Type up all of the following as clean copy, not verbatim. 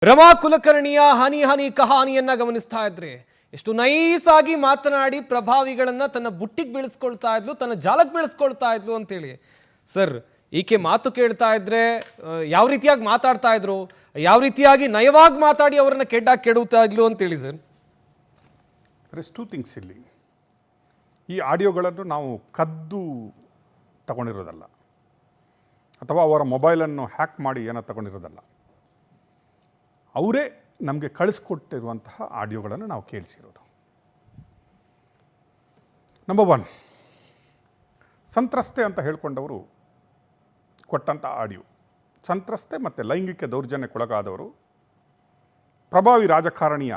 ರಮಾ ಕುಲಕರ್ಣಿಯ ಹನಿ ಹನಿ ಕಹಾನಿಯನ್ನ ಗಮನಿಸ್ತಾ ಇದ್ರೆ ಎಷ್ಟು ನೈಸ್ ಆಗಿ ಮಾತನಾಡಿ ಪ್ರಭಾವಿಗಳನ್ನ ತನ್ನ ಬುಟ್ಟಿಗೆ ಬೀಳಿಸ್ಕೊಳ್ತಾ ಇದ್ಲು, ತನ್ನ ಜಾಲಕ್ಕೆ ಬೀಳಿಸ್ಕೊಳ್ತಾ ಇದ್ಲು ಅಂತೇಳಿ. ಸರ್, ಈಕೆ ಮಾತು ಕೇಳ್ತಾ ಇದ್ರೆ ಯಾವ ರೀತಿಯಾಗಿ ಮಾತಾಡ್ತಾ ಇದ್ರು, ಯಾವ ರೀತಿಯಾಗಿ ನಯವಾಗಿ ಮಾತಾಡಿ ಅವರನ್ನ ಕೆಡುತ್ತಾ ಇದ್ಲು ಅಂತೇಳಿ. Sir, there is two things ಇಲ್ಲಿ. ಈ ಆಡಿಯೋಗಳನ್ನು ನಾವು ಕದ್ದು ತಗೊಂಡಿರೋದಲ್ಲ, ಅಥವಾ ಅವರ ಮೊಬೈಲನ್ನು ಹ್ಯಾಕ್ ಮಾಡಿ ಏನೋ ತಗೊಂಡಿರೋದಲ್ಲ. ಅವರೇ ನಮಗೆ ಕಳಿಸ್ಕೊಟ್ಟಿರುವಂತಹ ಆಡಿಯೋಗಳನ್ನು ನಾವು ಕೇಳಿಸಿರೋದು. ನಂಬರ್ 1, ಸಂತ್ರಸ್ತೆ ಅಂತ ಹೇಳ್ಕೊಂಡವರು ಕೊಟ್ಟಂಥ ಆಡಿಯೋ. ಸಂತ್ರಸ್ತೆ ಮತ್ತು ಲೈಂಗಿಕ ದೌರ್ಜನ್ಯಕ್ಕೊಳಗಾದವರು ಪ್ರಭಾವಿ ರಾಜಕಾರಣಿಯ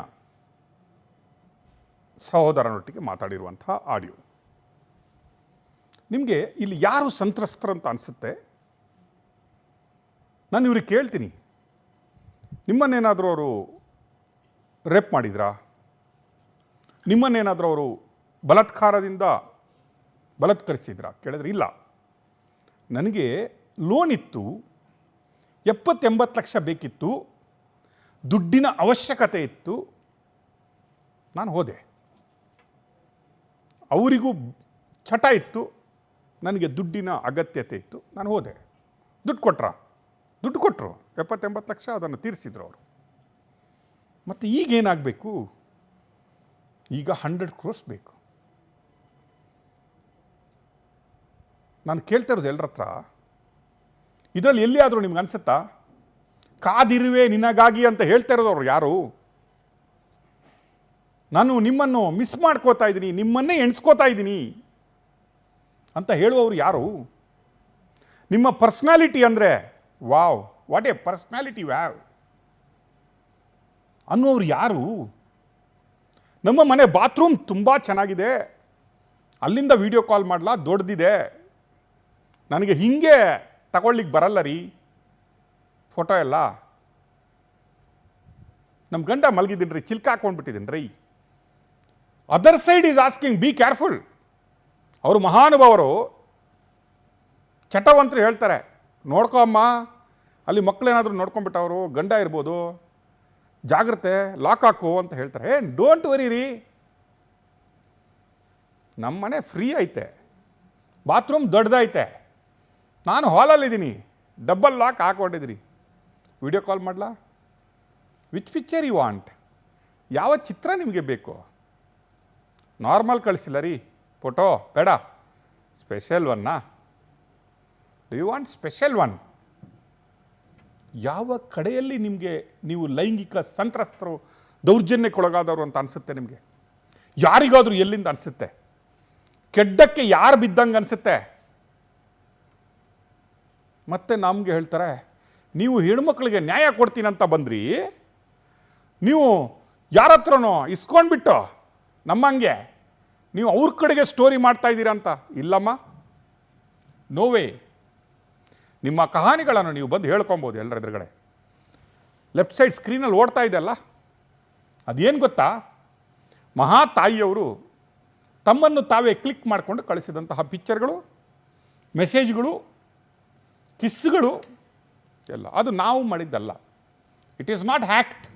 ಸಹೋದರನೊಟ್ಟಿಗೆ ಮಾತಾಡಿರುವಂತಹ ಆಡಿಯೋ. ನಿಮಗೆ ಇಲ್ಲಿ ಯಾರು ಸಂತ್ರಸ್ತರಂತ ಅನಿಸುತ್ತೆ? ನಾನು ಇವ್ರಿಗೆ ಕೇಳ್ತೀನಿ, ನಿಮ್ಮನ್ನೇನಾದರೂ ಅವರು ರೇಪ್ ಮಾಡಿದ್ರಾ? ನಿಮ್ಮನ್ನೇನಾದರೂ ಅವರು ಬಲಾತ್ಕಾರದಿಂದ ಬಲಾತ್ಕರಿಸಿದ್ರಾ ಕೇಳಿದ್ರೆ ಇಲ್ಲ. ನನಗೆ ಲೋನ್ ಇತ್ತು, 70-80 ಲಕ್ಷ ಬೇಕಿತ್ತು, ದುಡ್ಡಿನ ಅವಶ್ಯಕತೆ ಇತ್ತು, ನಾನು ಹೋದೆ. ಅವರಿಗೂ ಚಟ ಇತ್ತು, ನನಗೆ ದುಡ್ಡಿನ ಅಗತ್ಯತೆ ಇತ್ತು, ನಾನು ಹೋದೆ. ದುಡ್ಡು ಕೊಟ್ಟರು 70-80 ಲಕ್ಷ, ಅದನ್ನು ತೀರಿಸಿದ್ರು ಅವರು. ಮತ್ತು ಈಗೇನಾಗಬೇಕು? ಈಗ 100 crores ಬೇಕು. ನಾನು ಕೇಳ್ತಾ ಇರೋದು ಎಲ್ಲರ ಹತ್ರ, ಇದರಲ್ಲಿ ಎಲ್ಲಿಯಾದರೂ ನಿಮ್ಗೆ ಅನಿಸುತ್ತಾ ಕಾದಿರುವೆ ನಿನಗಾಗಿ ಅಂತ ಹೇಳ್ತಾ ಇರೋದವ್ರು ಯಾರು? ನಾನು ನಿಮ್ಮನ್ನು ಮಿಸ್ ಮಾಡ್ಕೋತಾ ಇದ್ದೀನಿ, ನಿಮ್ಮನ್ನೇ ಎಣಿಸ್ಕೋತಾ ಇದ್ದೀನಿ ಅಂತ ಹೇಳುವವರು ಯಾರು? ನಿಮ್ಮ ಪರ್ಸ್ನಾಲಿಟಿ ಅಂದರೆ ವಾವ್, ವಾಟ್ ಎ ಪರ್ಸ್ನಾಲಿಟಿ ವ್ಯಾವ್ ಅನ್ನೋರು ಯಾರು? ನಮ್ಮ ಮನೆ ಬಾತ್ರೂಮ್ ತುಂಬ ಚೆನ್ನಾಗಿದೆ, ಅಲ್ಲಿಂದ ವಿಡಿಯೋ ಕಾಲ್ ಮಾಡಲಾ, ದೊಡ್ಡದಿದೆ, ನನಗೆ ಹೀಗೆ ತಗೊಳ್ಳಿಕ್ಕೆ ಬರಲ್ಲ ರೀ ಫೋಟೋ ಎಲ್ಲ. ನಮ್ಮ ಗಂಡ ಮಲಗಿದ್ದೀನಿ ರೀ, ಚಿಲ್ಕ ಹಾಕೊಂಡ್ಬಿಟ್ಟಿದ್ದೀನಿ ರೀ. Other side is asking, be careful. ಅವರು ಮಹಾನುಭಾವರು, ಚಟವಂತರು ಹೇಳ್ತಾರೆ, ನೋಡ್ಕೊ ಅಮ್ಮ, ಅಲ್ಲಿ ಮಕ್ಕಳೇನಾದರೂ ನೋಡ್ಕೊಂಡ್ಬಿಟ್ಟವರು, ಗಂಡ ಇರ್ಬೋದು, ಜಾಗ್ರತೆ, ಲಾಕ್ ಹಾಕು ಅಂತ ಹೇಳ್ತಾರೆ. ಡೋಂಟ್ ವರಿ ರೀ, ನಮ್ಮ ಮನೆ ಫ್ರೀ ಐತೆ, ಬಾತ್ರೂಮ್ ದೊಡ್ಡದೈತೆ, ನಾನು ಹಾಲಲ್ಲಿದ್ದೀನಿ, ಡಬಲ್ ಲಾಕ್ ಹಾಕೊಂಡಿದ್ದೀನಿ, ವಿಡಿಯೋ ಕಾಲ್ ಮಾಡಲಾ? Which picture you want? ಯಾವ ಚಿತ್ರ ನಿಮಗೆ ಬೇಕು? ನಾರ್ಮಲ್ ಕಳಿಸಿಲ್ಲ ರೀ ಫೋಟೋ, ಬೇಡ, ಸ್ಪೆಷಲ್ ಒನ್ನಾ? Do you want special one? ಯಾವ ಕಡೆಯಲ್ಲಿ ನಿಮಗೆ ನೀವು ಲೈಂಗಿಕ ಸಂತ್ರಸ್ತರು, ದೌರ್ಜನ್ಯಕ್ಕೊಳಗಾದವರು ಅಂತ ಅನಿಸುತ್ತೆ ನಿಮಗೆ? ಯಾರಿಗಾದರೂ ಎಲ್ಲಿಂದ ಅನಿಸುತ್ತೆ? ಕೆಡ್ಡಕ್ಕೆ ಯಾರು ಬಿದ್ದಂಗೆ ಅನಿಸುತ್ತೆ? ಮತ್ತೆ ನಮಗೆ ಹೇಳ್ತಾರೆ, ನೀವು ಹೆಣ್ಮಕ್ಳಿಗೆ ನ್ಯಾಯ ಕೊಡ್ತೀನಂತ ಬಂದ್ರಿ, ನೀವು ಯಾರ ಹತ್ರನೋ ಇಸ್ಕೊಂಡ್ಬಿಟ್ಟು ನಮ್ಮಂಗೆ ನೀವು ಅವ್ರ ಕಡೆಗೆ ಸ್ಟೋರಿ ಮಾಡ್ತಾ ಇದ್ದೀರಾ ಅಂತ. ಇಲ್ಲಮ್ಮ, ನೋವೇ. ನಿಮ್ಮ ಕಹಾನಿಗಳನ್ನು ನೀವು ಬಂದು ಹೇಳ್ಕೊಬೋದು ಎಲ್ಲರ ಎದುರುಗಡೆ. ಲೆಫ್ಟ್ ಸೈಡ್ ಸ್ಕ್ರೀನಲ್ಲಿ ಓಡ್ತಾ ಇದೆಯಲ್ಲ, ಅದೇನು ಗೊತ್ತಾ? ಮಹಾ ತಾಯಿಯವರು ತಮ್ಮನ್ನು ತಾವೇ ಕ್ಲಿಕ್ ಮಾಡಿಕೊಂಡು ಕಳಿಸಿದಂತಹ ಪಿಕ್ಚರ್ಗಳು, ಮೆಸೇಜ್ಗಳು, ಕಿಸ್ಸುಗಳು ಎಲ್ಲ. ಅದು ನಾವು ಮಾಡಿದ್ದಲ್ಲ, ಇಟ್ ಈಸ್ ನಾಟ್ ಹ್ಯಾಕ್ಟ್.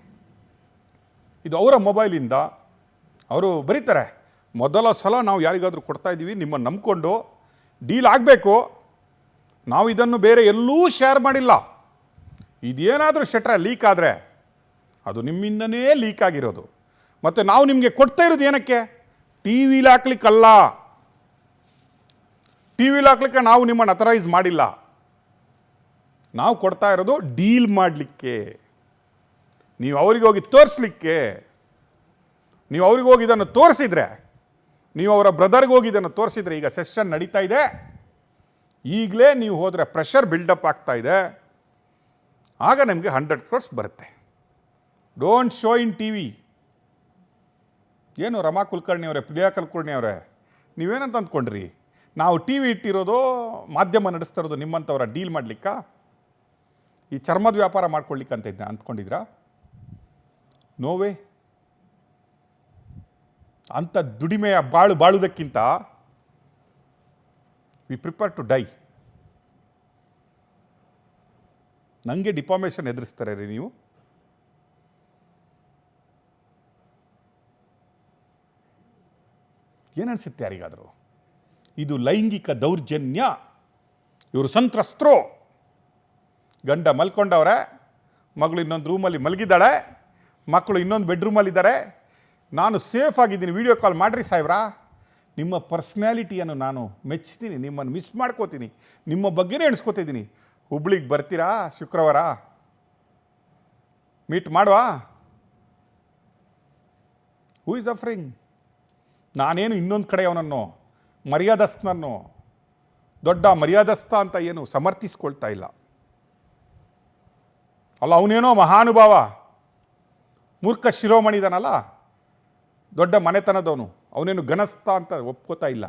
ಇದು ಅವರ ಮೊಬೈಲಿಂದ ಅವರು ಬರೀತಾರೆ, ಮೊದಲ ಸಲ ನಾವು ಯಾರಿಗಾದರೂ ಕೊಡ್ತಾ ಇದ್ದೀವಿ, ನಿಮ್ಮನ್ನು ನಂಬಿಕೊಂಡು ಡೀಲ್ ಆಗಬೇಕು, ನಾವು ಇದನ್ನು ಬೇರೆ ಎಲ್ಲೂ ಶೇರ್ ಮಾಡಿಲ್ಲ, ಇದೇನಾದರೂ ಶೆಟ್ರ ಲೀಕ್ ಆದರೆ ಅದು ನಿಮ್ಮಿಂದನೇ ಲೀಕ್ ಆಗಿರೋದು. ಮತ್ತು ನಾವು ನಿಮಗೆ ಕೊಡ್ತಾ ಇರೋದು ಏನಕ್ಕೆ? ಟಿ ವಿಲಿ ಹಾಕ್ಲಿಕ್ಕಲ್ಲ, ಟಿ ವಿಲಿ ಹಾಕ್ಲಿಕ್ಕೆ ನಾವು ನಿಮ್ಮನ್ನು ಅಥರೈಸ್ ಮಾಡಿಲ್ಲ. ನಾವು ಕೊಡ್ತಾ ಇರೋದು ಡೀಲ್ ಮಾಡಲಿಕ್ಕೆ, ನೀವು ಅವರಿಗೆ ಹೋಗಿ ತೋರಿಸ್ಲಿಕ್ಕೆ. ನೀವು ಅವ್ರಿಗೆ ಹೋಗಿ ಇದನ್ನು ತೋರಿಸಿದ್ರೆ, ನೀವು ಅವರ ಬ್ರದರ್ಗೆ ಹೋಗಿ ಇದನ್ನು ತೋರಿಸಿದ್ರೆ, ಈಗ ಸೆಷನ್ ನಡೀತಾ ಇದೆ, ಈಗಲೇ ನೀವು ಹೋದರೆ ಪ್ರೆಷರ್ ಬಿಲ್ಡಪ್ ಆಗ್ತಾ ಇದೆ, ಆಗ ನಿಮಗೆ 100 crores ಬರುತ್ತೆ. Don't show in T V. ಏನು ರಮಾ ಕುಲಕರ್ಣಿ ಅವರೇ, ಪ್ರಿಯಾ ಕುಲಕರ್ಣಿ ಅವರೇ, ನೀವೇನಂತ ಅಂದ್ಕೊಂಡ್ರಿ? ನಾವು ಟಿ ವಿ ಇಟ್ಟಿರೋದು, ಮಾಧ್ಯಮ ನಡೆಸ್ತಾ ಇರೋದು ನಿಮ್ಮಂಥವರ ಡೀಲ್ ಮಾಡಲಿಕ್ಕ, ಈ ಚರ್ಮದ ವ್ಯಾಪಾರ ಮಾಡ್ಕೊಳ್ಳಿಕ್ಕೆ ಅಂತ ಅಂದ್ಕೊಂಡಿದ್ರಾ? ನೋವೇ. ಅಂಥ ದುಡಿಮೆಯ ಬಾಳುವುದಕ್ಕಿಂತ ವಿ ಪ್ರಿಪೇರ್ ಟು ಡೈ. ನನಗೆ ಡಿಫಾಮೇಷನ್ ಎದುರಿಸ್ತಾರೆ ರೀ ನೀವು. ಏನನ್ಸುತ್ತೆ ಯಾರಿಗಾದರೂ? ಇದು ಲೈಂಗಿಕ ದೌರ್ಜನ್ಯ. ಇವರು ಸಂತ್ರಸ್ತರು. ಗಂಡ ಮಲ್ಕೊಂಡವ್ರೆ, ಮಗಳು ಇನ್ನೊಂದು ರೂಮಲ್ಲಿ ಮಲಗಿದ್ದಾಳೆ, ಮಕ್ಕಳು ಇನ್ನೊಂದು ಬೆಡ್ರೂಮಲ್ಲಿದ್ದಾರೆ. ನಾನು ಸೇಫ್ ಆಗಿದ್ದೀನಿ, ವಿಡಿಯೋ ಕಾಲ್ ಮಾಡಿರಿ ಸಾಹೇಬ್ರಾ. ನಿಮ್ಮ ಪರ್ಸ್ನಾಲಿಟಿಯನ್ನು ನಾನು ಮೆಚ್ತೀನಿ, ನಿಮ್ಮನ್ನು ಮಿಸ್ ಮಾಡ್ಕೋತೀನಿ, ನಿಮ್ಮ ಬಗ್ಗೆನೇ ಎಣಿಸ್ಕೋತಿದ್ದೀನಿ. ಹುಬ್ಳಿಗೆ ಬರ್ತೀರಾ ಶುಕ್ರವಾರ? ಮೀಟ್ ಮಾಡುವ? Who is ಅಫರಿಂಗ್? ನಾನೇನು ಇನ್ನೊಂದು ಕಡೆ ಅವನನ್ನು ಮರ್ಯಾದಸ್ಥನನ್ನು ದೊಡ್ಡ ಮರ್ಯಾದಸ್ಥ ಅಂತ ಏನು ಸಮರ್ಥಿಸ್ಕೊಳ್ತಾ ಇಲ್ಲ. ಅಲ್ಲ, ಅವನೇನೋ ಮಹಾನುಭಾವ, ಮೂರ್ಖ ಶಿರೋಮಣಿ ಇದಾನಲ್ಲ, ದೊಡ್ಡ ಮನೆತನದವನು, ಅವನೇನು ಘನಸ್ಥ ಅಂತ ಒಪ್ಕೋತಾ ಇಲ್ಲ.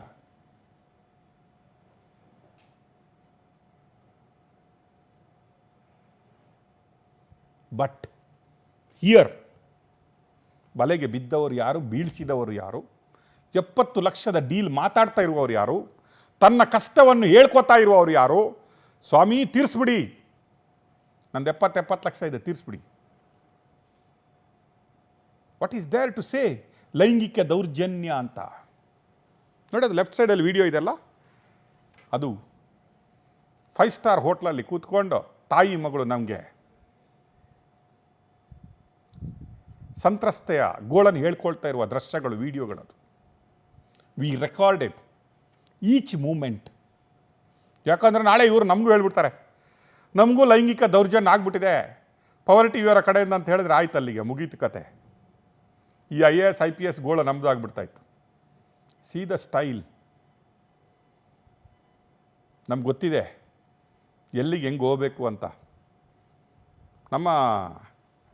ಬಟ್ ಹಿಯರ್ ಬಲೆಗೆ ಬಿದ್ದವರು ಯಾರು? ಬೀಳಿಸಿದವರು ಯಾರು? 70 ಲಕ್ಷದ ಡೀಲ್ ಮಾತಾಡ್ತಾ ಇರುವವರು ಯಾರು? ತನ್ನ ಕಷ್ಟವನ್ನು ಹೇಳ್ಕೊತಾ ಇರುವವರು ಯಾರು? ಸ್ವಾಮಿ ತೀರಿಸ್ಬಿಡಿ, ನಂದು 70 ಲಕ್ಷ ಇದೆ, ತೀರಿಸ್ಬಿಡಿ. What is there to say? ಲೈಂಗಿಕ ದೌರ್ಜನ್ಯ ಅಂತ ನೋಡಿ. ಅದು ಲೆಫ್ಟ್ ಸೈಡಲ್ಲಿ ವಿಡಿಯೋ ಇದೆಲ್ಲ, ಅದು 5 ಸ್ಟಾರ್ ಹೋಟ್ಲಲ್ಲಿ ಕೂತ್ಕೊಂಡು ತಾಯಿ ಮಗಳು ನಮಗೆ ಸಂತ್ರಸ್ತೆಯ ಗೋಳನ್ನು ಹೇಳ್ಕೊಳ್ತಾ ಇರುವ ದೃಶ್ಯಗಳು, ವಿಡಿಯೋಗಳದು. We recorded each moment. ಯಾಕಂದರೆ ನಾಳೆ ಇವರು ನಮಗೂ ಹೇಳ್ಬಿಡ್ತಾರೆ, ನಮಗೂ ಲೈಂಗಿಕ ದೌರ್ಜನ್ಯ ಆಗ್ಬಿಟ್ಟಿದೆ, ಪವರ್ ಟಿವಿಯವರ ಕಡೆಯಿಂದ ಅಂತ ಹೇಳಿದ್ರೆ ಆಯ್ತು, ಅಲ್ಲಿಗೆ ಮುಗೀತು ಕತೆ. ಈ IAS IPS ಗೋಳ ನಮ್ಮದು ಆಗಿಬಿಡ್ತಾಯಿತ್ತು. C the style. ನಮ್ಗೆ ಗೊತ್ತಿದೆ ಎಲ್ಲಿಗೆ ಹೆಂಗೆ ಹೋಗಬೇಕು ಅಂತ.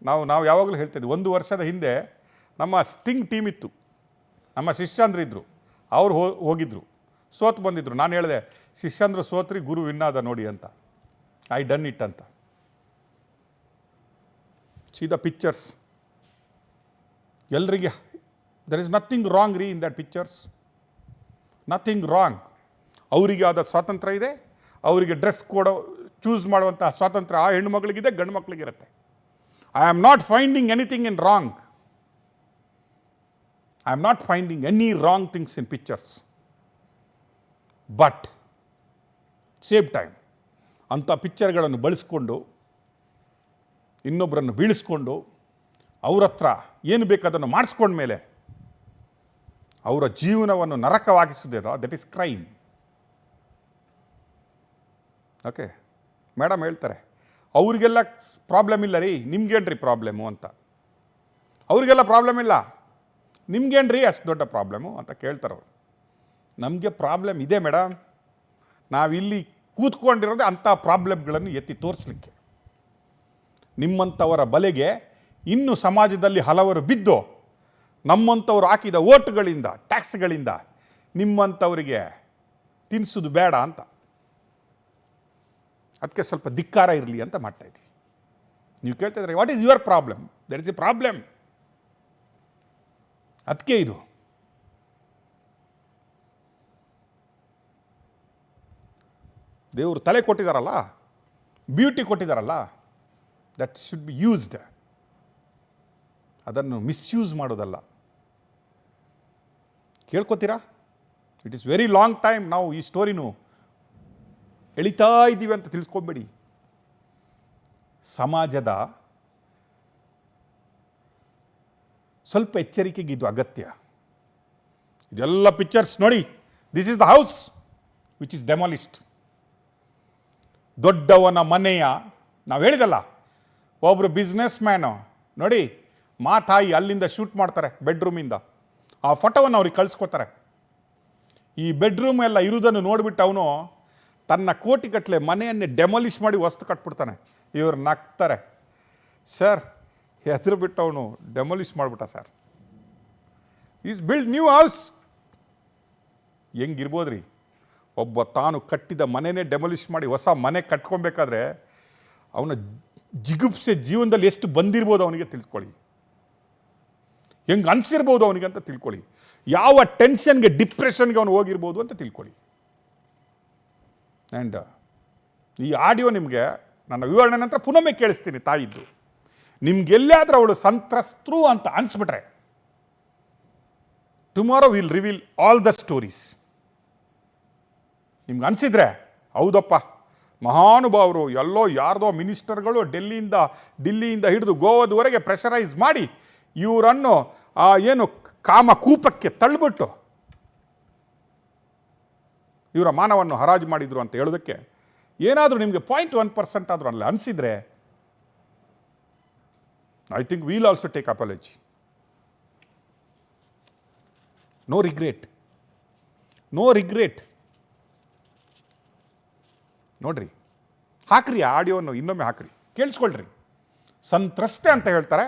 ನಾವು ಯಾವಾಗಲೂ ಹೇಳ್ತಿದ್ವಿ, 1 ವರ್ಷದ ಹಿಂದೆ ನಮ್ಮ ಸ್ಟಿಂಗ್ ಟೀಮ್ ಇತ್ತು, ನಮ್ಮ ಶಿಷ್ಯಂದ್ರಿದ್ರು, ಅವ್ರು ಹೋಗಿದ್ರು, ಸೋತು ಬಂದಿದ್ರು. ನಾನು ಹೇಳಿದೆ, ಶಿಷ್ಯಂದ್ರು ಸೋತ್ರಿ, ಗುರು ವಿನ್ನಾದ ನೋಡಿ ಅಂತ. ಐ ಡನ್ ಇಟ್ ಅಂತ. See the pictures. ಎಲ್ರಿಗೆ ದರ್ ಇಸ್ ನಥಿಂಗ್ ರಾಂಗ್ ರೀ in that pictures, nothing wrong. ಅವರಿಗೆ ಆದ ಸ್ವಾತಂತ್ರ್ಯ ಇದೆ, ಅವರಿಗೆ ಡ್ರೆಸ್ ಚೂಸ್ ಮಾಡುವಂಥ ಸ್ವಾತಂತ್ರ್ಯ ಆ ಹೆಣ್ಣು ಮಕ್ಕಳಿಗಿದೆ, ಗಂಡು ಮಕ್ಕಳಿಗಿರುತ್ತೆ. I am not finding anything in wrong. I am not finding any wrong things in pictures. But same time ಅಂಥ ಪಿಕ್ಚರ್ಗಳನ್ನು ಬಳಸ್ಕೊಂಡು ಇನ್ನೊಬ್ಬರನ್ನು ಬೀಳಿಸ್ಕೊಂಡು ಅವ್ರ ಹತ್ರ ಏನು ಬೇಕಾದನ್ನು ಮಾಡಿಸ್ಕೊಂಡ್ಮೇಲೆ ಅವರ ಜೀವನವನ್ನು ನರಕವಾಗಿಸುವುದೇನೋ, that is crime. Okay, madam ಹೇಳ್ತಾರೆ, ಅವರಿಗೆಲ್ಲ ಪ್ರಾಬ್ಲಮ್ ಇಲ್ಲ ರೀ, ನಿಮ್ಗೇನ್ರಿ ಪ್ರಾಬ್ಲಮ್ಮು ಅಂತ. ಅವರಿಗೆಲ್ಲ ಪ್ರಾಬ್ಲಮ್ ಇಲ್ಲ, ನಿಮ್ಗೇನ್ರಿ ಅಷ್ಟು ದೊಡ್ಡ ಪ್ರಾಬ್ಲಮ್ಮು ಅಂತ ಕೇಳ್ತಾರವ್ರು. ನಮಗೆ ಪ್ರಾಬ್ಲಮ್ ಇದೆ ಮೇಡಮ್, ನಾವಿಲ್ಲಿ ಕೂತ್ಕೊಂಡಿರೋದೇ ಅಂಥ ಪ್ರಾಬ್ಲಮ್ಗಳನ್ನು ಎತ್ತಿ ತೋರಿಸ್ಲಿಕ್ಕೆ. ನಿಮ್ಮಂಥವರ ಬಲೆಗೆ ಇನ್ನು ಸಮಾಜದಲ್ಲಿ ಹಲವರು ಬಿದ್ದು, ನಮ್ಮಂಥವ್ರು ಹಾಕಿದ ಓಟ್ಗಳಿಂದ, ಟ್ಯಾಕ್ಸ್ಗಳಿಂದ ನಿಮ್ಮಂಥವರಿಗೆ ತಿನ್ನಿಸೋದು ಬೇಡ ಅಂತ. ಅದಕ್ಕೆ ಸ್ವಲ್ಪ ಧಿಕ್ಕಾರ ಇರಲಿ ಅಂತ ಮಾಡ್ತಾಯಿದ್ದೀವಿ. ನೀವು ಕೇಳ್ತಾ ಇದ್ರೆ, what is your problem? There is a problem. ಅದಕ್ಕೆ ಇದು ದೇವರು ತಲೆ ಕೊಟ್ಟಿದ್ದಾರಲ್ಲ, ಬ್ಯೂಟಿ ಕೊಟ್ಟಿದ್ದಾರಲ್ಲ, ದಟ್ ಶುಡ್ ಬಿ ಯೂಸ್ಡ್. ಅದನ್ನು ಮಿಸ್ಯೂಸ್ ಮಾಡೋದಲ್ಲ. ಕೇಳ್ಕೊತೀರಾ? It is very long time ನಾವು ಈ ಸ್ಟೋರಿನೂ ಎಳಿತಾ ಇದ್ದೀವಿ ಅಂತ ತಿಳಿಸ್ಕೊಬೇಡಿ. ಸಮಾಜದ ಸ್ವಲ್ಪ ಎಚ್ಚರಿಕೆಗೆ ಇದು ಅಗತ್ಯ. ಇದೆಲ್ಲ ಪಿಕ್ಚರ್ಸ್ ನೋಡಿ. This is the house which is demolished. ದೊಡ್ಡವನ ಮನೆಯ, ನಾವು ಹೇಳಿದಲ್ಲ, ಒಬ್ಬರು ಬಿಸ್ನೆಸ್ ಮ್ಯಾನು ನೋಡಿ, ತಾಯಿ ಅಲ್ಲಿಂದ ಶೂಟ್ ಮಾಡ್ತಾರೆ ಬೆಡ್ರೂಮಿಂದ. ಆ ಫೋಟೋವನ್ನು ಅವ್ರಿಗೆ ಕಳಿಸ್ಕೊತಾರೆ. ಈ ಬೆಡ್ರೂಮ್ ಎಲ್ಲ ಇರುವುದನ್ನು ನೋಡಿಬಿಟ್ಟು ಅವನು ತನ್ನ ಕೋಟಿಗಟ್ಟಲೆ ಮನೆಯನ್ನೇ ಡೆಮಾಲಿಷ್ ಮಾಡಿ ವಸ್ತು ಕಟ್ಬಿಡ್ತಾನೆ. ಇವರು ನಗ್ತಾರೆ, ಸರ್ ಹೆದರು ಬಿಟ್ಟು ಅವನು ಡೆಮಾಲಿಷ್ ಮಾಡಿಬಿಟ್ಟ sir, is build new house. ಹೆಂಗಿರ್ಬೋದ್ರಿ? ಒಬ್ಬ ತಾನು ಕಟ್ಟಿದ ಮನೆಯೇ ಡೆಮಾಲಿಷ್ ಮಾಡಿ ಹೊಸ ಮನೆ ಕಟ್ಕೊಬೇಕಾದ್ರೆ ಅವನ ಜಿಗುಪ್ಸೆ ಜೀವನದಲ್ಲಿ ಎಷ್ಟು ಬಂದಿರ್ಬೋದು ಅವನಿಗೆ ತಿಳ್ಕೊಳ್ಳಿ. ಹೆಂಗೆ ಅನಿಸಿರ್ಬೋದು ಅವನಿಗೆ ಅಂತ ತಿಳ್ಕೊಳ್ಳಿ. ಯಾವ ಟೆನ್ಷನ್ಗೆ, ಡಿಪ್ರೆಷನ್ಗೆ ಅವನು ಹೋಗಿರ್ಬೋದು ಅಂತ ತಿಳ್ಕೊಳ್ಳಿ. ಆ್ಯಂಡ್ ಈ ಆಡಿಯೋ ನಿಮಗೆ ನನ್ನ ವಿವರಣೆ ನಂತರ ಪುನೊಮ್ಮೆ ಕೇಳಿಸ್ತೀನಿ ತಾಯಿದ್ದು. ನಿಮ್ಗೆಲ್ಲಾದರೂ ಅವಳು ಸಂತ್ರಸ್ತರು ಅಂತ ಅನಿಸ್ಬಿಟ್ರೆ tomorrow will reveal all the stories. ನಿಮ್ಗೆ ಅನಿಸಿದ್ರೆ ಹೌದಪ್ಪ, ಮಹಾನುಭಾವರು ಎಲ್ಲೋ ಯಾರ್ದೋ ಮಿನಿಸ್ಟರ್ಗಳು ಡಿಲ್ಲಿಯಿಂದ ಹಿಡಿದು ಗೋವಾದವರೆಗೆ ಪ್ರೆಷರೈಸ್ ಮಾಡಿ ಇವರನ್ನು ಏನು ಕಾಮಕೂಪಕ್ಕೆ ತಳ್ಳಿಬಿಟ್ಟು ಇವರ ಮಾನವನ್ನು ಹರಾಜು ಮಾಡಿದರು ಅಂತ ಹೇಳೋದಕ್ಕೆ ಏನಾದರೂ ನಿಮಗೆ 0.1% ಆದರೂ ಅಲ್ಲಿ ಅನಿಸಿದರೆ I think will also take apology. No regret. ನೋಡ್ರಿ, ಹಾಕ್ರಿ ಆ ಆಡಿಯೋವನ್ನು ಇನ್ನೊಮ್ಮೆ ಹಾಕ್ರಿ, ಕೇಳಿಸ್ಕೊಳ್ರಿ. ಸಂತ್ರಸ್ತೆ ಅಂತ ಹೇಳ್ತಾರೆ,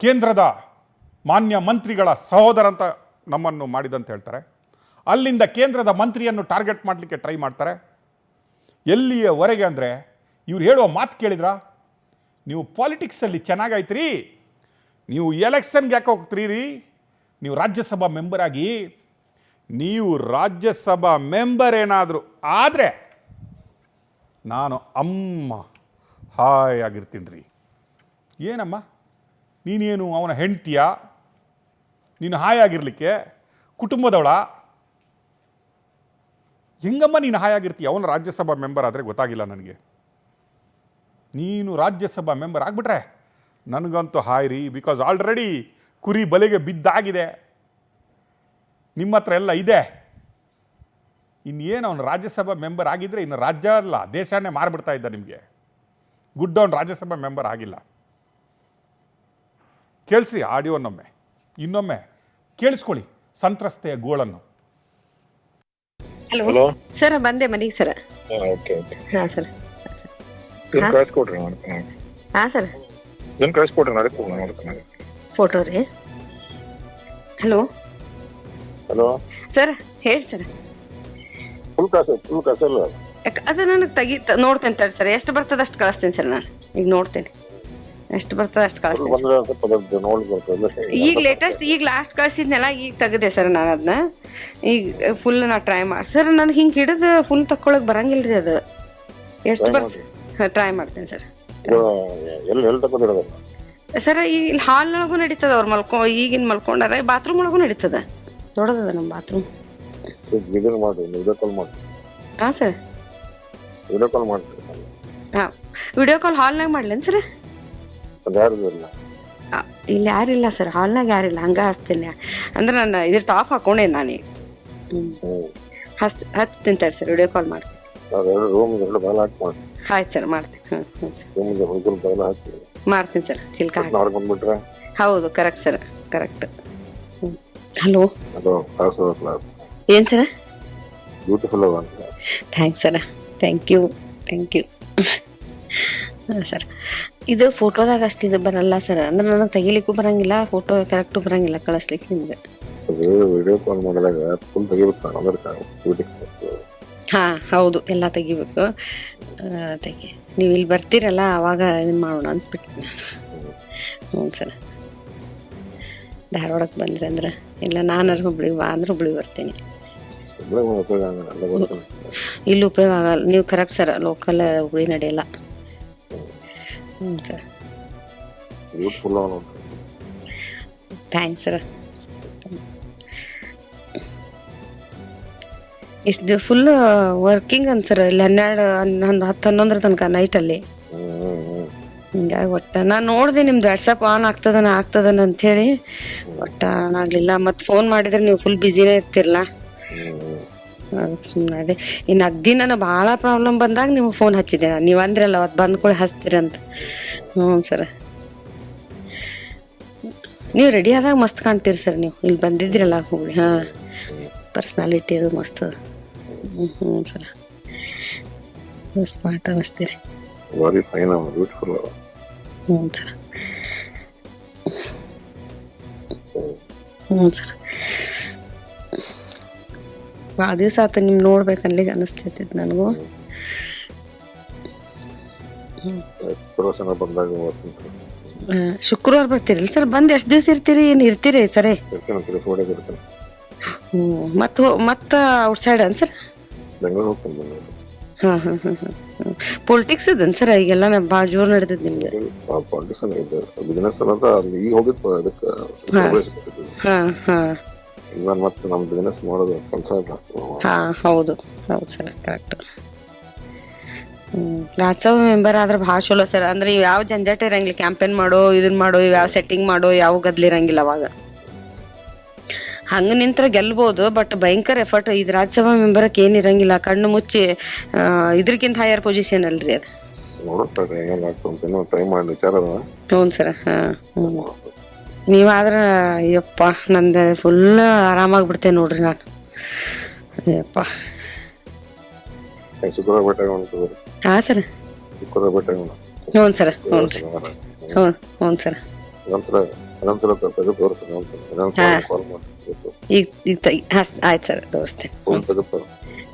ಕೇಂದ್ರದ ಮಾನ್ಯ ಮಂತ್ರಿಗಳ ಸಹೋದರ ಅಂತ ನಮ್ಮನ್ನು ಮಾಡಿದಂತ ಹೇಳ್ತಾರೆ. ಅಲ್ಲಿಂದ ಕೇಂದ್ರದ ಮಂತ್ರಿಯನ್ನು ಟಾರ್ಗೆಟ್ ಮಾಡಲಿಕ್ಕೆ ಟ್ರೈ ಮಾಡ್ತಾರೆ. ಎಲ್ಲಿಯವರೆಗೆ ಅಂದರೆ ಇವ್ರು ಹೇಳುವ ಮಾತು ಕೇಳಿದ್ರ, ನೀವು ಪಾಲಿಟಿಕ್ಸಲ್ಲಿ ಚೆನ್ನಾಗೈತ್ರಿ, ನೀವು ಎಲೆಕ್ಷನ್ಗೆ ಯಾಕೆ ಹೋಗ್ತೀರಿ, ನೀವು ರಾಜ್ಯಸಭಾ ಮೆಂಬರ್ ಆಗಿ, ನೀವು ರಾಜ್ಯಸಭಾ ಮೆಂಬರ್ ಏನಾದರೂ ಆದರೆ ನಾನು ಅಮ್ಮ ಹಾಯಾಗಿರ್ತೀನಿ ರೀ. ಏನಮ್ಮ ನೀನೇನು ಅವನ ಹೆಂಡ್ತಿಯ, ನೀನು ಹಾಯಾಗಿರಲಿಕ್ಕೆ ಕುಟುಂಬದವಳ, ಹೆಂಗಮ್ಮ ನೀನು ಹಾಯಾಗಿರ್ತೀಯ? ಅವನ ರಾಜ್ಯಸಭಾ ಮೆಂಬರ್ ಆದರೆ ಗೊತ್ತಾಗಿಲ್ಲ ನನಗೆ. ನೀನು ರಾಜ್ಯಸಭಾ ಮೆಂಬರ್ ಆಗಿಬಿಟ್ರೆ ನನಗಂತೂ ಹಾಯ್ ರೀ, ಬಿಕಾಸ್ ಆಲ್ರೆಡಿ ಕುರಿ ಬಲೆಗೆ ಬಿದ್ದಾಗಿದೆ, ನಿಮ್ಮ ಹತ್ರ ಎಲ್ಲ ಇದೆ. ಇನ್ನೇನು ಅವನು ರಾಜ್ಯಸಭಾ ಮೆಂಬರ್ ಆಗಿದ್ದರೆ ಇನ್ನು ರಾಜ್ಯ ಅಲ್ಲ ದೇಶನೇ ಮಾರ್ಬಿಡ್ತಾ ಇದ್ದ ನಿಮಗೆ. ಗುಡ್, ಅವನು ರಾಜ್ಯಸಭಾ ಮೆಂಬರ್ ಆಗಿಲ್ಲ. ಕೇಳಿಸ್ರಿ ಆಡಿಯೋನೊಮ್ಮೆ, ಇನ್ನೊಮ್ಮೆ ಕೇಳಿಸ್ಕೊಳ್ಳಿ ಸಂತ್ರಸ್ತೆಯ ಗೋಳನ್ನು. ಹಲೋ ಸರ್, ಬಂದೆ ಮನೆಗೆ ಸರ್. Okay okay. ಹಾಂ ಸರ್. ಇದನ್ನ ಕಳಿಸ್ಕೊಡ್ರಿ ನೋಡ್ತೀನಿ. ಹಾಂ ಸರ್. ಇದನ್ನ ಕಳಿಸ್ಕೊಡ್ರಿ ನೋಡ್ತೀನಿ. ಫೋಟೋ ರೀ. ಹಲೋ ಹಲೋ ಸರ್, ಹೇಳಿ ಸರ್. ಫುಲ್ ಕಾಸಲ್ಲ ಅದು ನನಗೆ ನೋಡ್ತೇನೆ ತಡಿ ಸರ್, ಎಷ್ಟು ಬರ್ತದೆ ಅಷ್ಟು ಕಳಿಸ್ತೀನಿ ಸರ್. ನಾನು ಈಗ ನೋಡ್ತೇನೆ ಎಷ್ಟು ಬರ್ತದೆ ಅಷ್ಟು ಕಳಿಸ್ತೀನಿ. ಬಂದ್ರೆ ಸ್ವಲ್ಪ ಅದ್ರದ್ದು ನೋಡಿ ಬರ್ತದೆ. ಈಗ ಲೇಟೆಸ್ಟ್ ಈಗ ಲಾಸ್ಟ್ ಕಳಿಸಿದ್ನೆಲ್ಲ ಈಗ ತೆಗೆದೆ ಸರ್ ನಾನು ಅದನ್ನ. ಈಗ ಫುಲ್ ನಾ ಟ್ರೈ ಮಾಡಿ ಸರ್, ನನಗೆ ಹಿಂಗೆ ಹಿಡಿದು ಫುಲ್ ತಕ್ಕೊಳಕ್ಕೆ ಬರಂಗಿಲ್ಲ ರೀ ಅದು. ಎಷ್ಟು ಬರ್ತದೆ? ಹಾಂ, ಟ್ರೈ ಮಾಡ್ತೀನಿ ಸರ್. ಎಲ್ಲಿ ತಗೊಂಡಿರೋದು ಸರ್? ಈಗ ಇಲ್ಲಿ ಹಾಲ್ನೊಳಗೂ ನಡೀತದೆ, ಅವ್ರು ಈಗಿನ ಮಲ್ಕೊಂಡಾರ. ಬಾತ್ರೂಮ್ ಒಳಗೂ ನಡೀತದೆ, ದೊಡ್ಡದದ ನಮ್ಮ ಬಾತ್ರೂಮ್. ಇದನ್ನ ಮಾಡಿ, ವಿಡಿಯೋ ಕಾಲ್ ಮಾಡಿ. ಹಾಂ ಸರ್, ವಿಡಿಯೋ ಕಾಲ್ ಮಾಡ್ತೀರಿ? ಹಾಂ, ವಿಡಿಯೋ ಕಾಲ್ ಹಾಲ್ನಾಗ ಮಾಡ್ಲೇನು ಸರ್? ಅದು ಯಾರು ಇಲ್ಲ ಇಲ್ಲಿ ಯಾರಿಲ್ಲ ಸರ್, ಹಾಲ್ನಾಗ ಯಾರಿಲ್ಲ, ಹಂಗೆ ಹಚ್ತೀನಿ. ಅಂದ್ರೆ ನಾನು ಇದ್ರ ಟಾಪ್ ಹಾಕೊಂಡೆ ನಾನು. ಹಚ್ತೀನಿ ಸರ್, ವಿಡಿಯೋ ಕಾಲ್ ಮಾಡ್ತೀನಿ. ರೂಮ್ ಎರಡು ಬಾಲ ಹಾಕಿ ಮಾಡಿ. ಆಯ್ತು ಸರ್, ಮಾಡ್ತೀನಿ. ರೂಮಿಗೆ ಹುಡುಗರು ಬಾಲ ಹಾಕಿ ಮಾಡ್ತೀನಿ ಸರ್. ಚಿಲ್ಕ ಹೊರಗೆ ಬಂದ್ಬಿಟ್ರೆ? ಹೌದು, ಕರೆಕ್ಟ್ ಸರ್, ಕರೆಕ್ಟ್. ಹಲೋ ಅದು ಕ್ಲಾಸ್ ಏನು ಸರ್? ಬ್ಯೂಟಿಫುಲ್ ಅದ ಅಂತ. Thanks sir, thank you. ಹಾಂ ಸರ್, ಇದು ಫೋಟೋದಾಗ ಅಷ್ಟು ಇದು ಬರಲ್ಲ ಸರ್, ಅಂದ್ರೆ ನನಗೆ ತೆಗಿಲಿಕ್ಕೂ ಬರಂಗಿಲ್ಲ, ಫೋಟೋ ಕರೆಕ್ಟು ಬರಂಗಿಲ್ಲ ಕಳಿಸ್ಲಿಕ್ಕೆ ನಿಮ್ಗೆ. ಅದು ವಿಡಿಯೋ ಕಾಲ್ ಮಾಡಿದಾಗ ಫುಲ್ ತೆಗಿಬೇಕು, ಅಂದ್ರೆ ಹಾಂ ಹೌದು, ಎಲ್ಲ ತೆಗಿಬೇಕು. ತೆಗಿ, ನೀವು ಇಲ್ಲಿ ಬರ್ತೀರಲ್ಲ ಅವಾಗ ಇದನ್ನು ಮಾಡೋಣ ಅಂದ್ಬಿಟ್ಟು. ಹ್ಞೂ ಸರ್, ಧಾರವಾಡಕ್ಕೆ ಬಂದ್ರೆ ಅಂದ್ರೆ ಇಲ್ಲ, ನಾನು ಹುಬ್ಳಿಗೆ ಬಾ ಅಂದ್ರೆ ಹುಬ್ಳಿಗೆ ಬರ್ತೀನಿ. ಇಲ್ಲಿ ಉಪಯೋಗ ಆಗಲ್ಲ, ನೀವು ಕರೆಕ್ಟ್ ಸರ್, ಲೋಕಲ್ ಹುಬ್ಳಿ ನಡೆಯಲ್ಲ. ಹ್ಞೂ ಸರ್, ಥ್ಯಾಂಕ್ಸ್ ಸರ್. ಇಷ್ಟು ಫುಲ್ ವರ್ಕಿಂಗ್ ಅನ್ಸರ್ ಇಲ್ಲಿ 10-11 ತನಕ ನೈಟಲ್ಲಿ. ಹಿಂಗಾಗಿ ಒಟ್ಟು ನಾನು ನೋಡಿದೆ ನಿಮ್ದು ವಾಟ್ಸಪ್ ಆನ್ ಆಗ್ತದನ ಅಂಥೇಳಿ, ಒಟ್ಟು ಆನ್ ಆಗಲಿಲ್ಲ. ಮತ್ತು ಫೋನ್ ಮಾಡಿದ್ರೆ ನೀವು ಫುಲ್ ಬ್ಯುಸಿನೇ ಇರ್ತಿರಲ್ಲ, ಅದಕ್ಕೆ ಸುಮ್ಮನೆ ಅದೇ. ಇನ್ನು ಅಗ್ದಿ ನಾನು ಭಾಳ ಪ್ರಾಬ್ಲಮ್ ಬಂದಾಗ ನಿಮಗೆ ಫೋನ್ ಹಚ್ಚಿದ್ದೆ ನಾನು, ನೀವು ಅಂದ್ರಲ್ಲ ಅವತ್ತು ಬಂದ ಕೂಡ ಹಚ್ತೀರಂತ. ಹ್ಞೂ ಸರ್, ನೀವು ರೆಡಿ ಆದಾಗ ಮಸ್ತ್ ಕಾಣ್ತೀರಿ ಸರ್. ನೀವು ಇಲ್ಲಿ ಬಂದಿದ್ರಲ್ಲ ಹುಬ್ಳಿ, ಹಾಂ, ಪರ್ಸ್ನಾಲಿಟಿ ಅದು ಮಸ್ತ್ ಅದ. ಹ್ಞೂ ಸರ್, ಸ್ಮಾರ್ಟ್ ಅನ್ನಿಸ್ತೀರಿ. ಹ್ಞೂ ಸರ್. ಹ್ಞೂ ಸರ್, ಭಾಳ ದಿವಸ ಆಯ್ತು ನಿಮ್ ನೋಡ್ಬೇಕನ್ಲಿಗೆ ಅನಿಸ್ತೈತಿ ನನಗೂ. ಶುಕ್ರವಾರ ಬರ್ತೀರಲ್ಲ ಸರ್? ಬಂದು ಎಷ್ಟು ದಿವಸ ಇರ್ತೀರಿ? ಏನು ಇರ್ತೀರಿ ಸರಿ? ಹ್ಞೂ, ಮತ್ತೆ ಔಟ್ಸೈಡ್ ಅನ್ ಸರ್? ಹಾಂ ಹಾಂ ಹಾಂ ಹಾಂ. ಪೊಲಿಟಿಕ್ಸ್ ಇದನ್ ಸರ್ ಈಗೆಲ್ಲ ಭಾಳ ಜೋರ್ ನಡೆದೈತಿ ನಿಮ್ಗೆ? ಹಾ ಹಾ ಇವಾಗ ಮತ್ತೆ ನಮ್ ಬಿಸ್ನೆಸ್ ಮಾಡೋದು ಕೆಲಸ ಇಲ್ಲ. ಹಾ ಹೌದು ಹೌದು ಸರ್ ಕರೆಕ್ಟ್. ರಾಜ್ಯಸಭಾ ಮೆಂಬರ್ ಆದ್ರೆ ಭಾಳ ಚಲೋ ಸರ್. ಅಂದ್ರೆ ಇವ್ ಯಾವ ಜಂಜಾಟ ಇರಂಗಿಲ್ಲ, ಕ್ಯಾಂಪೇನ್ ಮಾಡೋ ಇದನ್ ಮಾಡೋ ಇವ್ ಯಾವ ಸೆಟ್ಟಿಂಗ್ ಮಾಡೋ ಯಾವ ಗದ್ಲಿರಂಗಿಲ್ಲ ಅವಾಗ. ಹಂಗ ನಿಂತ್ರ ಗೆಲ್ಬಹುದು, ಬಟ್ ಭಯಂಕರ ಎಫರ್ಟ್. ಇದು ರಾಜ್ಯಸಭಾ ಮೆಂಬರ್ಕ್ ಏನ್ ಇರಂಗಿಲ್ಲ, ಕಣ್ಣು ಮುಚ್ಚಿ ಇದ್ರಕ್ಕಿಂತ ಹೈಯರ್ ಪೊಸಿಷನ್ ಅಲ್ರಿ ಅದು. ನೋಡುತ್ತಾರೆ ಏನೆಲ್ಲ ಆಗ್ತಂತ ಟ್ರೈ ಮಾಡಿ ವಿಚಾರ ಅದ. ಹ್ಞೂ ಸರ್. ಹಾ ನೀವಾದ್ರ ಅಯ್ಯಪ್ಪ ನಂದ ಫುಲ್ ಆರಾಮಾಗ್ಬಿಡ್ತೇನೆ ನೋಡ್ರಿ ನಾನು. ಅಯ್ಯಪ್ಪ. ಶುಕ್ರವಾರ ಭೇಟಿಯಾಗೋಣ. ಹಾ ಸರ್. ಶುಕ್ರವಾರ ಭೇಟಿಯಾಗೋಣ. ಹ್ಞೂ ಸರ್. ಹ್ಞೂ ರೀ. ಹ್ಞೂ ಸರ್. ನಂತರ ತೆಗೆದು ತೋರಿಸಿ ಕಾಲ್ ಮಾಡಿ ಈಗ ಆಯ್ತು ಸರ್, ತೋರಿಸ್ತೇನೆ. ಫೋನ್ ತೆಗೆದು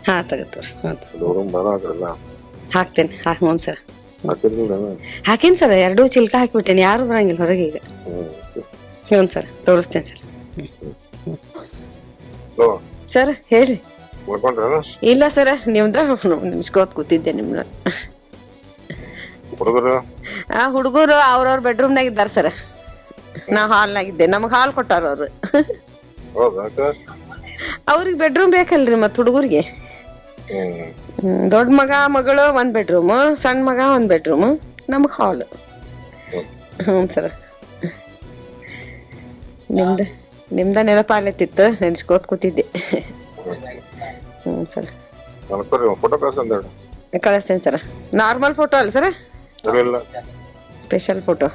ಹಾ ತೆಗೆದು ತೋರಿಸಿ. ರೂಮ್ ಬರ ಆಗಲ್ಲ ಹಾಕ್ತೇನೆ. ಹ್ಞೂ ಸರ್. ಹಾಕಿರ್ಲಿಲ್ಲ. ಹಾಕೇನಿ ಸರ್, 2 ಚಿಲ್ಕ ಹಾಕ್ಬಿಟ್ಟೇನೆ, ಯಾರು ಬರಂಗಿಲ್ಲ ಹೊರಗೆ ಈಗ. ಹ್ಞೂ ಸರ್, ತೋರಿಸ್ತೇನೆ ಸರ್. ಸರ್ ಹೇಳ್ರಿ. ಇಲ್ಲ ಸರ್, ನಿಮ್ದ ನಿಮ್ಸ್ಕೋತ್ ಕೂತಿದ್ದೆ ನಿಮ್ನ. ಹುಡುಗರು ಹುಡುಗರು ಅವ್ರವ್ರ ಬೆಡ್ರೂಮ್ನಾಗ ಇದ್ದಾರ ಸರ್, ನಾ ಹಾಲ್ನಾಗಿದ್ದೆ. ನಮಗ್ ಹಾಲ್ ಕೊಟ್ಟಾರ ಅವ್ರು. ಅವ್ರಿಗೆ ಬೆಡ್ರೂಮ್ ಬೇಕಲ್ರಿ ಮತ್ ಹುಡುಗರಿಗೆ. ದೊಡ್ಡ ಮಗ ಮಗಳು 1 ಬೆಡ್ರೂಮ್, ಸಣ್ಣ ಮಗ 1 ಬೆಡ್ರೂಮ್, ನಮಗ್ ಹಾಲ್. ಹ್ಞೂ ಸರ್. ನಿಮ್ದ ನೆನಪಾಗ್ಲತ್ತಿತ್ತು, ನೆನ್ಸ್ಕೋತ್ ಕೂತಿದ್ದೆ. ಹ್ಞೂ ಸರ್. ಫೋಟೋ ಕಳಿಸ್ತೇನೆ ಸರ್. ನಾರ್ಮಲ್ ಫೋಟೋ ಅಲ್ಲ ಸರ್, ಸ್ಪೆಷಲ್ ಫೋಟೋ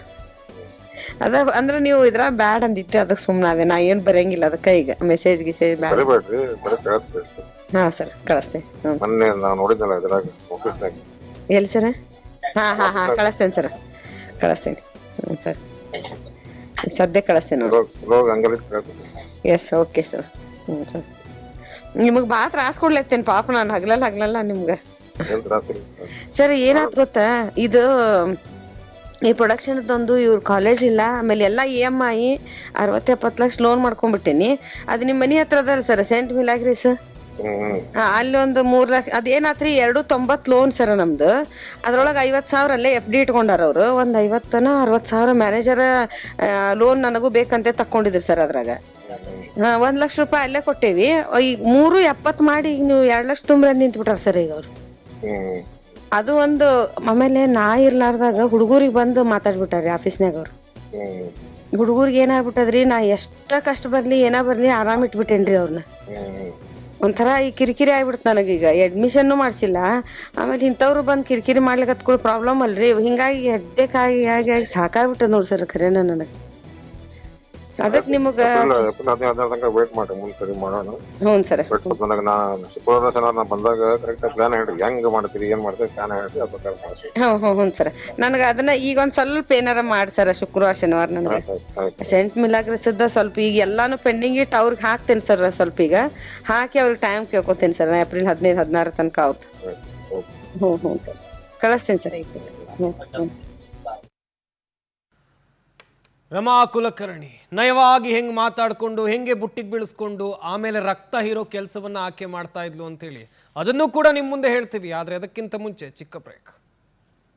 ಅದ. ಅಂದ್ರೆ ನೀವು ಇದ್ರ ಬ್ಯಾಡ್ ಅಂದಿತ್ತು, ಅದಕ್ಕೆ ಸುಮ್ನ ಅದೇ. ನಾ ಏನ್ ಬರಂಗಿಲ್ಲ ಅದಕ್ಕ ಈಗ ಮೆಸೇಜ್ ಗಿಸೇಜ್ ಬ್ಯಾಡ. ಹಾ ಸರ್, ಕಳಿಸ್ತೇನೆ. ಎಲ್ಲಿ ಸರ್? ಹಾ ಕಳಿಸ್ತೇನೆ ಸರ್, ಕಳಿಸ್ತೇನೆ. ಹ್ಞೂ ಸರ್, ಸದ್ಯ ಕಳಿಸ್ತೇನೆ. Yes, okay sir. ಹ್ಞೂ ಸರ್. ನಿಮಗ್ ಭಾಳ ತ್ರಾಸ ಕೊಡ್ಲತ್ತೇನೆ ಪಾಪ, ನಾನು ಹಗ್ಲಲ್ಲ ನಿಮ್ಗ. ಸರ್ ಏನಾತ್ ಗೊತ್ತಾ, ಇದು ಈ ಪ್ರೊಡಕ್ಷನ್ ಒಂದು ಇವ್ರ ಕಾಲೇಜ್ ಇಲ್ಲ, ಆಮೇಲೆ ಎಲ್ಲಾ EMI 60-70 ಲಕ್ಷ ಲೋನ್ ಮಾಡ್ಕೊಂಡ್ಬಿಟ್ಟೇನಿ. ಅದ್ ನಿಮ್ ಮನಿ ಹತ್ರ ಅದಲ್ಲ ಸರ್, ಸೆಂಟ್ ಮಿಲಾಗ್ರಿಸ್. ಅಲ್ಲಿ ಒಂದು 3 ಲಕ್ಷ ಅದೇನಾತ್ರಿ, 290 ಲೋನ್ ಸರ್ ನಮ್ದು. ಅದ್ರೊಳಗ 50,000 ಅಲ್ಲೇ FD ಇಟ್ಕೊಂಡಾರ ಅವ್ರು. ಒಂದ್ 50,000-60,000 ಮ್ಯಾನೇಜರ್ ಲೋನ್ ನನಗೂ ಬೇಕಂತೆ ತಕೊಂಡಿದ್ರಿ ಸರ್. ಅದ್ರಾಗ 1 ಲಕ್ಷ ರೂಪಾಯಿ ಅಲ್ಲೇ ಕೊಟ್ಟೇವಿ. ಈಗ 370 ಮಾಡಿ ಈಗ ನೀವು 2 ಲಕ್ಷ ತುಂಬ್ರಿ ಅಂತ ನಿಂತ್ಬಿಟ್ಟಾರ ಸರ್ ಈಗ ಅವ್ರು. ಅದು ಒಂದು. ಆಮೇಲೆ ನಾ ಇರ್ಲಾರ್ದಾಗ ಹುಡುಗರಿಗೆ ಬಂದು ಮಾತಾಡ್ಬಿಟ್ಟಾರಿ ಆಫೀಸ್ನಾಗ ಅವ್ರು. ಹುಡುಗರ್ಗೆ ಏನಾಗ್ಬಿಟ್ಟದ್ರಿ, ನಾ ಎಷ್ಟ ಕಷ್ಟ ಬರ್ಲಿ ಏನ ಬರ್ಲಿ ಆರಾಮ್ ಇಟ್ಬಿಟ್ಟೇನ್ರಿ ಅವ್ರನ್ನ. ಒಂಥರ ಈ ಕಿರಿಕಿರಿ ಆಗ್ಬಿಡ್ತ ನನಗೀಗ. ಅಡ್ಮಿಷನ್ ಮಾಡ್ಸಿಲ್ಲ, ಆಮೇಲೆ ಇಂಥವ್ರು ಬಂದ್ ಕಿರಿಕಿರಿ ಮಾಡ್ಲಿಕ್ಕೆ ಪ್ರಾಬ್ಲಮ್ ಅಲ್ರಿ. ಹಿಂಗಾಗಿ ಹೆಡ್ಡೇಕ್ ಆಗಿ ಸಾಕಾಗ್ಬಿಟ್ಟದ ನೋಡ್ ಸರ್, ಖರೇನ ನನಗ. ಅದಕ್ ನಿಮಗ ವೇಟ್ ಮಾಡಿ ಮುಂದೆ ಮಾಡೋಣ. ಹ್ಞೂ ಸರ್. ಶುಕ್ರವಾರ ಬಂದಾಗ ಕರೆಕ್ಟ್ ಪ್ಲಾನ್ ಹೇಳ್ರಿ, ಹೆಂಗ್ ಮಾಡ್ತೀರಿ ಏನ್ ಮಾಡ್ತೀರಿ ಪ್ಲಾನ್ ಹೇಳ್ರಿ. ಹ್ಞೂ ಸರ್. ನನಗ ಅದನ್ನ ಈಗ ಒಂದ್ ಸ್ವಲ್ಪ ಏನಾರ ಮಾಡಿ ಸರ್, ಶುಕ್ರವಾರ ಶನಿವಾರ ನನಗ ಸೆಂಟ್ ಮಿಲಾಗ್ರಿಸದ ಸ್ವಲ್ಪ ಈಗ ಎಲ್ಲಾನು ಪೆಂಡಿಂಗ್ ಇಟ್ಟು ಅವ್ರಿಗೆ ಹಾಕ್ತೇನೆ ಸರ್. ಸ್ವಲ್ಪ ಈಗ ಹಾಕಿ ಅವ್ರಿಗೆ ಟೈಮ್ ಕೇಳ್ಕೊತೇನೆ ಸರ್, ಏಪ್ರಿಲ್ 15-16 ತನಕ ಅವ್ರದ್ದು. ಹ್ಞೂ ಸರ್, ಕಳಿಸ್ತೇನೆ ಸರ್ ಈಗ. ರಮಾ ಕುಲಕರ್ಣಿ ನಯವಾಗಿ ಹೆಂಗೆ ಮಾತಾಡಿಕೊಂಡು, ಹೆಂಗೆ ಬುಟ್ಟಿಗೆ ಬೀಳಿಸ್ಕೊಂಡು ಆಮೇಲೆ ರಕ್ತ ಹೀರೋ ಕೆಲಸವನ್ನು ಆಕೆ ಮಾಡ್ತಾ ಇದ್ಲು ಅಂತೇಳಿ ಅದನ್ನು ಕೂಡ ನಿಮ್ಮ ಮುಂದೆ ಹೇಳ್ತೀವಿ. ಆದರೆ ಅದಕ್ಕಿಂತ ಮುಂಚೆ ಚಿಕ್ಕ ಬ್ರೇಕ್.